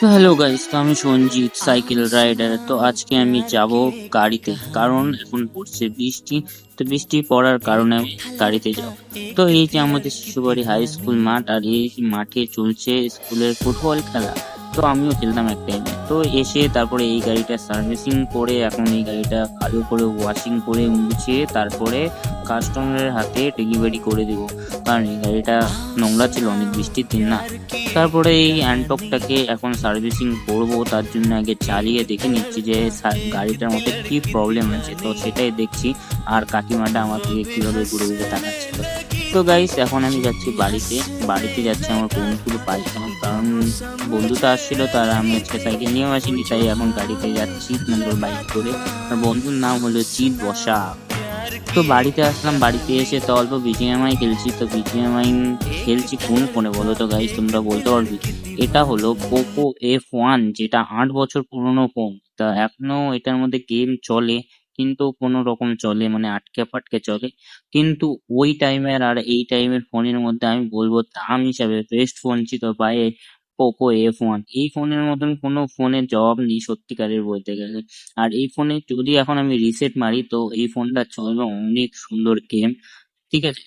তো hello guys, তো আমি সঞ্জিত সাইকেল রাইডার। তো আজকে আমি যাব গাড়িতে, কারণ এখন পড়ছে বৃষ্টি। তো বৃষ্টি পড়ার কারণে আমি গাড়িতে যাব। তো এই যে আমাদের শিশুবাড়ি হাই স্কুল মাঠ, আর এই মাঠে চলছে স্কুলের ফুটবল খেলা। তো আমিও খেলতাম এক টাইমে। তো এসে তারপরে এই গাড়িটা সার্ভিসিং করে, এখন এই গাড়িটা ভালো করে ওয়াশিং করে মুছে তারপরে কাস্টমারের হাতে ডেলিভারি করে দিব। কারণ এই গাড়িটা নোংরা ছিল, অনেক বৃষ্টির দিন না। তারপরে এই অ্যান্টকটাকে এখন সার্ভিসিং করব, তার জন্য আগে চালিয়ে দেখে নিচ্ছি যে গাড়িটার মধ্যে কি প্রবলেম আছে। তো সেটাই দেখছি, আর কাকিমাটা আমার দিকে কিভাবে ঘুরে ঘুরে তাকাচ্ছিল। তো গাইস, এখন আমি যাচ্ছি বাড়িতে। বাড়িতে যাচ্ছে আমার বন্ধুর বাইকে, কারণ বন্ধুটা আসছিল, তারা আমি আজকে সাইকেল নিয়েও আসিনি, তাই এখন গাড়িতে যাচ্ছি বন্ধুর বাইক করে। আর বন্ধুর নাম হলো জিৎ বসা। তো বাড়িতে আসলাম, বাড়িতে এসে তো অল্প বিজিএমআই খেলছি। তো বিজিএমআই খেলছি কোন ফোনে বলো তো গাইস, তোমরা বলতে পারবে? এটা হলো পোকো F1, যেটা 8 বছর পুরনো ফোন। তা এখনো এটার মধ্যে গেম চলে, কিন্তু কোনো রকম চলে, মানে আটকে ফাটকে চলে। কিন্তু ওই টাইমের আর এই টাইমের ফোনের মধ্যে আমি বলবো দাম হিসাবে বেস্ট ফোন ছিল ভাই পোকো F1। এই ফোনের মতন কোনো ফোনের জবাব নেই সত্যিকারের বলতে গেলে। আর এই ফোনে যদি এখন আমি রিসেট মারি, তো এই ফোনটা চলবে অনেক সুন্দর গেম। ঠিক আছে।